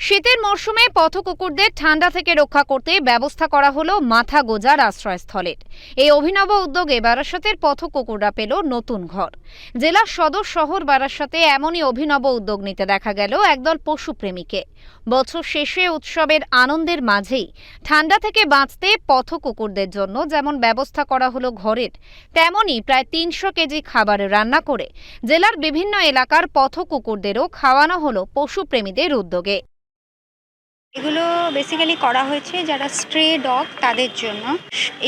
শীতের মরশুমে পথকুকুরদের ঠান্ডা থেকে রক্ষা করতে ব্যবস্থা করা হলো মাথা গোজার আশ্রয়স্থলের। এই অভিনব উদ্যোগে বারাসাতের পথকুকুররা পেল নতুন ঘর। জেলার সদর শহর বারাসাতে এমনই অভিনব উদ্যোগ নিতে দেখা গেল একদল পশুপ্রেমীকে। বছর শেষে উৎসবের আনন্দের মাঝেই ঠান্ডা থেকে বাঁচতে পথকুকুরদের জন্য যেমন ব্যবস্থা করা হলো ঘরের, তেমনই প্রায় ৩০০ কেজি খাবার রান্না করে জেলার বিভিন্ন এলাকার পথকুকুরদেরও খাওয়ানো হলো পশুপ্রেমীদের উদ্যোগে। এগুলো বেসিক্যালি করা হয়েছে যারা স্ট্রে ডগ তাদের জন্য।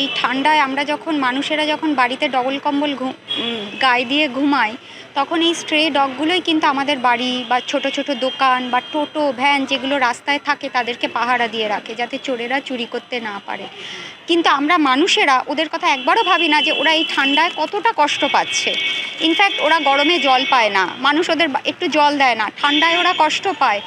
এই ঠান্ডায় আমরা মানুষেরা যখন বাড়িতে ডবল কম্বল গায়ে দিয়ে ঘুমাই, তখন এই স্ট্রে ডগগুলোই কিন্তু আমাদের বাড়ি বা ছোট ছোট দোকান বা টোটো ভ্যান যেগুলো রাস্তায় থাকে তাদেরকে পাহারা দিয়ে রাখে, যাতে চোরেরা চুরি করতে না পারে। কিন্তু আমরা মানুষেরা ওদের কথা একবারও ভাবি না যে ওরা এই ঠান্ডায় কতটা কষ্ট পাচ্ছে। ইনফ্যাক্ট ওরা গরমে জল পায় না, মানুষ ওদের একটু জল দেয় না, ঠান্ডায় ওরা কষ্ট পায়,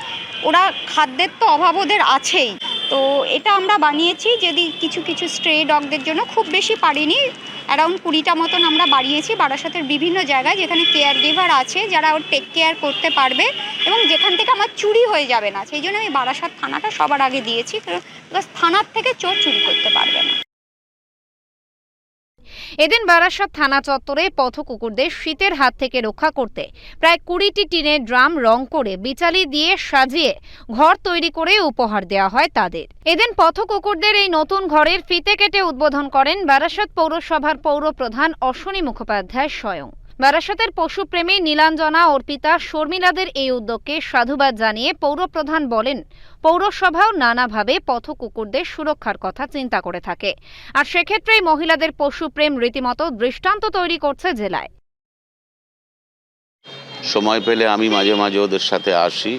ওরা খাদ্যের তো অভাব ওদের আছেই। তো এটা আমরা বানিয়েছি যদি কিছু কিছু স্ট্রে ডগদের জন্য, খুব বেশি পারিনি, অ্যারাউন্ড 20টা মতন আমরা বানিয়েছি বারাসাতের বিভিন্ন জায়গায়, যেখানে কেয়ার গিভার আছে যারা ওর টেক কেয়ার করতে পারবে এবং যেখান থেকে আমার চুরি হয়ে যাবে না। সেই জন্য আমি বারাসাত থানাটা সবার আগে দিয়েছি, কারণ থানার থেকে চোর চুরি করতে পারবে না। এদিন বারাসাত থানা চত্বরে পথকুকুরদের শীতের হাত থেকে রক্ষা করতে প্রায় 20টি টিনের ড্রাম রং করে বিচালি দিয়ে সাজিয়ে ঘর তৈরি করে উপহার দেওয়া হয় তাদের। এদিন পথকুকুরদের এই নতুন ঘরের ফিতে কেটে উদ্বোধন করেন বারাসাত পৌরসভার পৌর প্রধান অশ্বনী মুখোপাধ্যায় স্বয়ং। বারাসাতের পশুপ্রেমী নীলাঞ্জনা অর্পিতা শর্মিলাদের এই উদ্যোগকে সাধুবাদ জানিয়ে পৌরপ্রধান বলেন, পৌরসভাও নানাভাবে পথকুকুরদের সুরক্ষার কথা চিন্তা করে থাকে, আর সেক্ষেত্রেই মহিলাদের পশুপ্রেম রীতিমতো দৃষ্টান্ত তৈরি করছে জেলায়। সময় পেলে আমি মাঝে মাঝে ওদের সাথে আসি,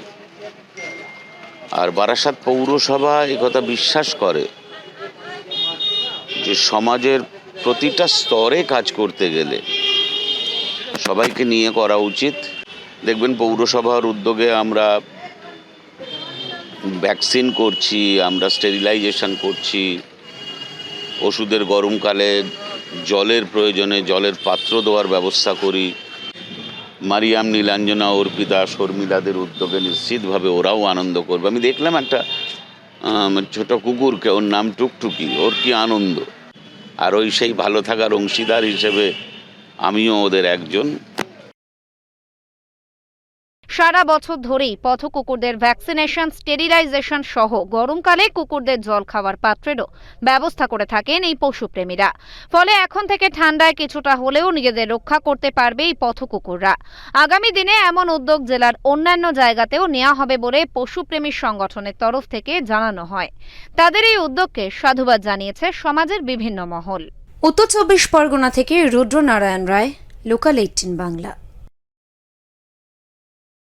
আর বারাসাত পৌরসভা একথা বিশ্বাস করে যে সমাজের প্রতিটা স্তরে কাজ করতে গেলে সবাইকে নিয়ে করা উচিত। দেখবেন পৌরসভার উদ্যোগে আমরা ভ্যাকসিন করছি, আমরা স্টেরিলাইজেশন করছি, ওষুধের গরমকালে জলের প্রয়োজনে জলের পাত্র দেওয়ার ব্যবস্থা করি। মারিয়াম, নীলাঞ্জনা, অর্পিতা, শর্মিলাদের উদ্যোগে নিশ্চিতভাবে ওরাও আনন্দ করবে। আমি দেখলাম একটা ছোট কুকুরকে, ওর নাম টুকটুকি, ওর কি আনন্দ। আর ওই সেই ভালো থাকার অংশীদার হিসেবে আমিও ওদের একজন। সারা বছর ধরেই পথকুকুরদের ভ্যাকসিনেশন, স্টেরিলাইজেশন সহ গরমকালে কুকুরদের জল খাওয়ার পাত্রেরও ব্যবস্থা করে থাকেন এই পশুপ্রেমীরা। ফলে এখন থেকে ঠান্ডায় কিছুটা হলেও নিজেদের রক্ষা করতে পারবে এই পথকুকুররা। আগামী দিনে এমন উদ্যোগ জেলার অন্যান্য জায়গাতেও নেওয়া হবে বলে পশুপ্রেমী সংগঠনের তরফ থেকে জানানো হয়। তাদের এই উদ্যোগকে সাধুবাদ জানিয়েছে সমাজের বিভিন্ন মহল। উত্তর 24 পরগনা থেকে রুদ্রনারায়ণ রায়, লোকাল 18 বাংলা।